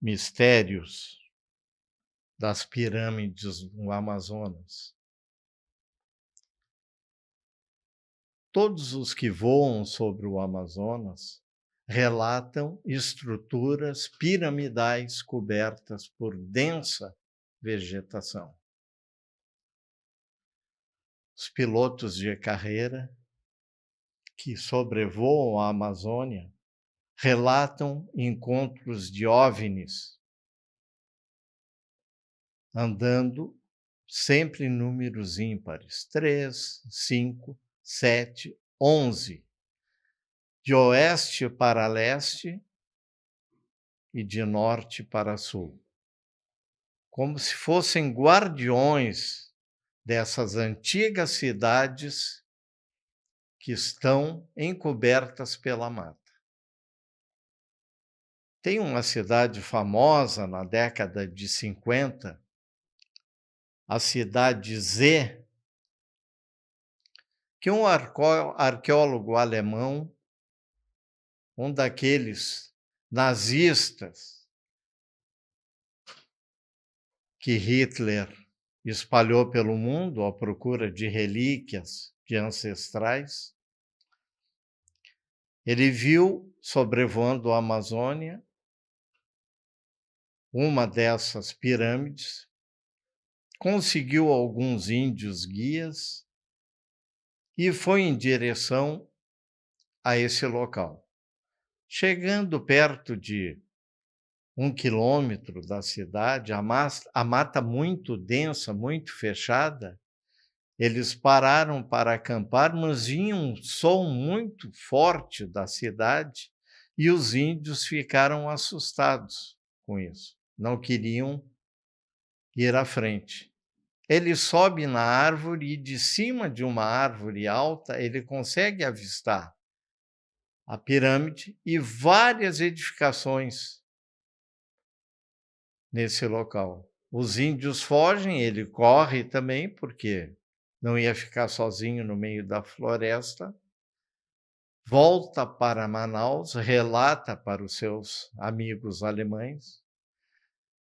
mistérios das pirâmides no Amazonas. Todos os que voam sobre o Amazonas relatam estruturas piramidais cobertas por densa vegetação. Os pilotos de carreira que sobrevoam a Amazônia relatam encontros de OVNIs andando sempre em números ímpares: 3, 5, 7, 11, de oeste para leste e de norte para sul, como se fossem guardiões dessas antigas cidades que estão encobertas pela mata. Tem uma cidade famosa na década de 50, a cidade Z, que um arqueólogo alemão, um daqueles nazistas que Hitler espalhou pelo mundo à procura de relíquias de ancestrais, ele viu, sobrevoando a Amazônia, uma dessas pirâmides, conseguiu alguns índios guias e foi em direção a esse local. Chegando perto de 1 quilômetro da cidade, a mata muito densa, muito fechada, eles pararam para acampar, mas vinha um som muito forte da cidade e os índios ficaram assustados com isso. Não queriam ir à frente. Ele sobe na árvore e de cima de uma árvore alta ele consegue avistar a pirâmide e várias edificações nesse local. Os índios fogem, ele corre também, porque não ia ficar sozinho no meio da floresta. Volta para Manaus, relata para os seus amigos alemães,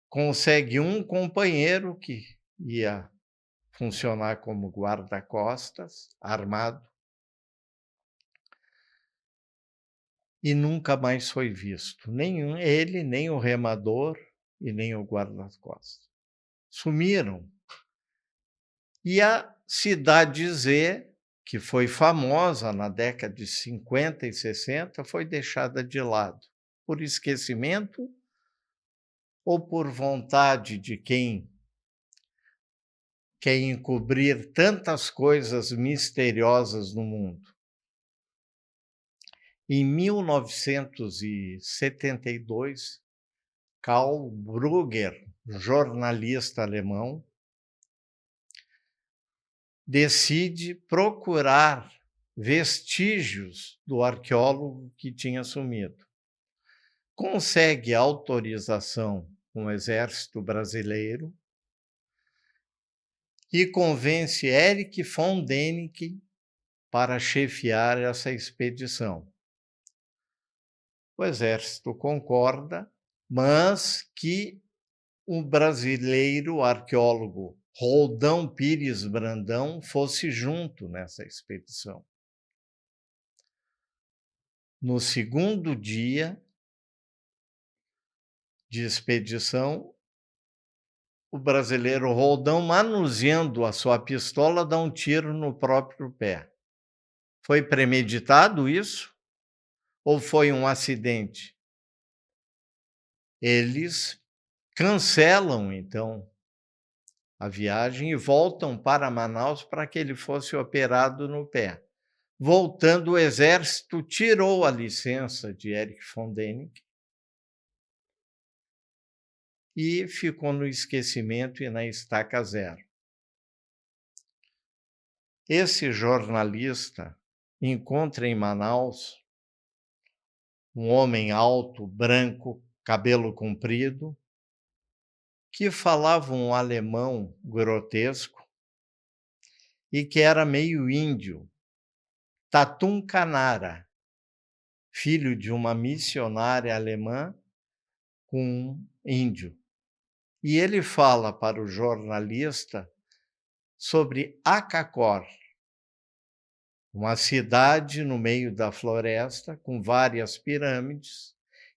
consegue um companheiro que ia funcionar como guarda-costas, armado, e nunca mais foi visto. Nem ele, nem o remador e nem o guarda-costas. Sumiram. E a cidade Z, que foi famosa na década de 50 e 60, foi deixada de lado, por esquecimento ou por vontade de quem quer encobrir tantas coisas misteriosas no mundo. Em 1972, Karl Brugger, jornalista alemão, decide procurar vestígios do arqueólogo que tinha sumido. Consegue autorização com o exército brasileiro e convence Erich von Däniken para chefiar essa expedição. O exército concorda, mas que o brasileiro arqueólogo Roldão Pires Brandão fosse junto nessa expedição. No segundo dia de expedição, o brasileiro Roldão, manuseando a sua pistola, dá um tiro no próprio pé. Foi premeditado isso? Ou foi um acidente? Eles cancelam, então, a viagem e voltam para Manaus para que ele fosse operado no pé. Voltando, o exército tirou a licença de Erich von Däniken e ficou no esquecimento e na estaca zero. Esse jornalista encontra em Manaus um homem alto, branco, cabelo comprido, que falava um alemão grotesco e que era meio índio, Tatum Canara, filho de uma missionária alemã com um índio. E ele fala para o jornalista sobre Acacor, uma cidade no meio da floresta, com várias pirâmides,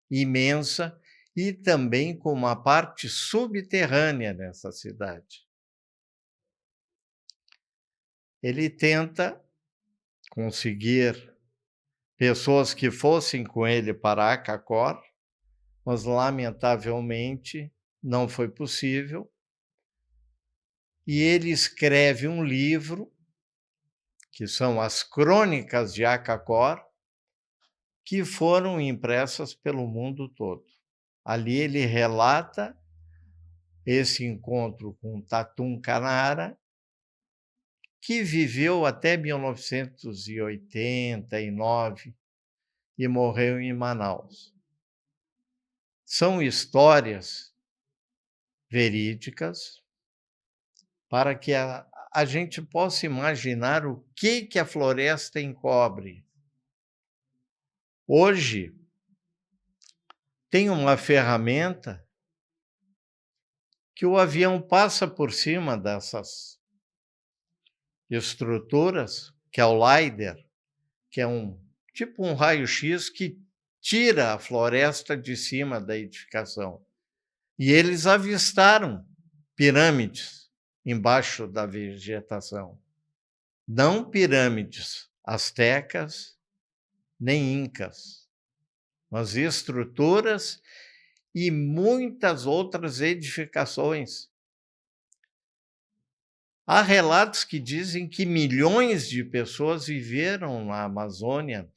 imensa, e também com uma parte subterrânea nessa cidade. Ele tenta conseguir pessoas que fossem com ele para Acacor, mas lamentavelmente não foi possível. E ele escreve um livro, que são as Crônicas de Acacor, que foram impressas pelo mundo todo. Ali ele relata esse encontro com Tatum Canara, que viveu até 1989 e morreu em Manaus. São histórias verídicas para que a gente possa imaginar o que a floresta encobre. Hoje, tem uma ferramenta que o avião passa por cima dessas estruturas, que é o LiDAR, que é tipo um raio-x que tira a floresta de cima da edificação. E eles avistaram pirâmides embaixo da vegetação. Não pirâmides astecas nem incas, mas estruturas e muitas outras edificações. Há relatos que dizem que milhões de pessoas viveram na Amazônia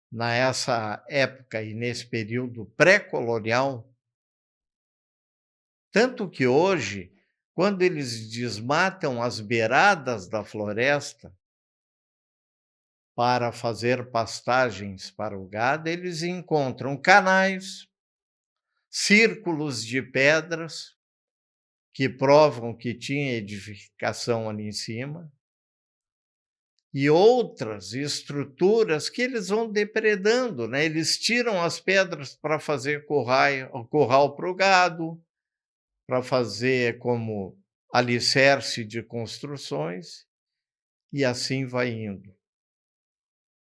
nessa época e nesse período pré-colonial. Tanto que hoje, quando eles desmatam as beiradas da floresta para fazer pastagens para o gado, eles encontram canais, círculos de pedras, que provam que tinha edificação ali em cima, e outras estruturas que eles vão depredando, né? Eles tiram as pedras para fazer curral para o gado, para fazer como alicerce de construções, e assim vai indo.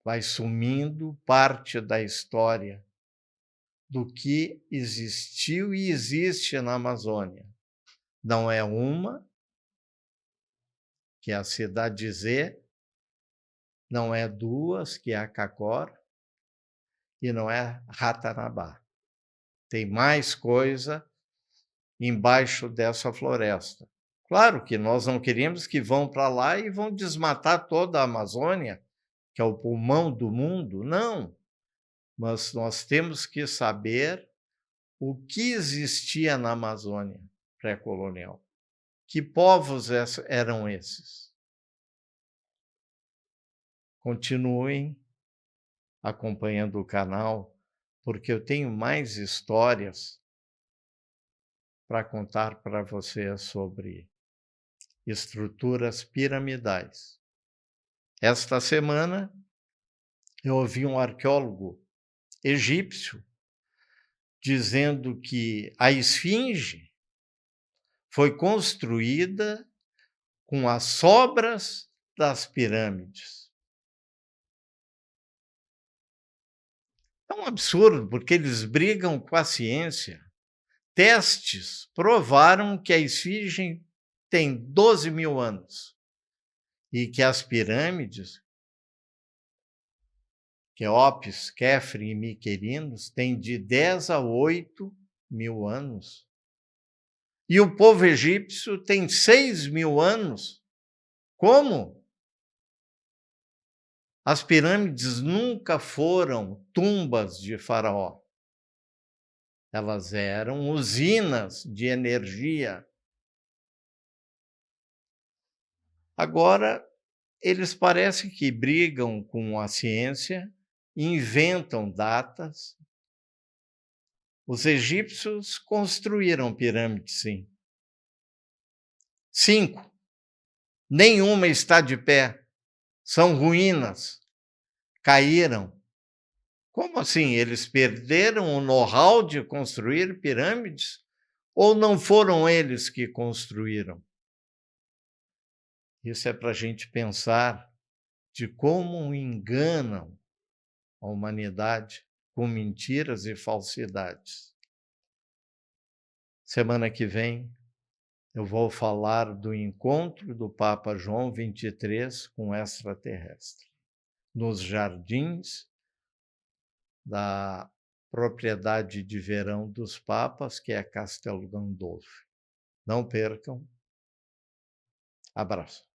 Vai sumindo parte da história do que existiu e existe na Amazônia. Não é uma, que é a Cidade Z, não é duas, que é a Acacor, e não é Ratanabá. Tem mais coisa embaixo dessa floresta. Claro que nós não queremos que vão para lá e vão desmatar toda a Amazônia, que é o pulmão do mundo, não. Mas nós temos que saber o que existia na Amazônia pré-colonial. Que povos eram esses? Continuem acompanhando o canal, porque eu tenho mais histórias para contar para vocês sobre estruturas piramidais. Esta semana, eu ouvi um arqueólogo egípcio dizendo que a esfinge foi construída com as sobras das pirâmides. É um absurdo, porque eles brigam com a ciência. Testes provaram que a esfinge tem 12 mil anos e que as pirâmides, Quéops, Quefre e Miquerinos, têm de 10 a 8 mil anos. E o povo egípcio tem 6 mil anos. Como? As pirâmides nunca foram tumbas de Faraó. Elas eram usinas de energia. Agora, eles parecem que brigam com a ciência, inventam datas. Os egípcios construíram pirâmides, sim. 5. Nenhuma está de pé. São ruínas. Caíram Como assim? Eles perderam o know-how de construir pirâmides? Ou não foram eles que construíram? Isso é para a gente pensar de como enganam a humanidade com mentiras e falsidades. Semana que vem eu vou falar do encontro do Papa João 23 com extraterrestre, nos jardins da propriedade de verão dos papas, que é Castel Gandolfo. Não percam. Abraço.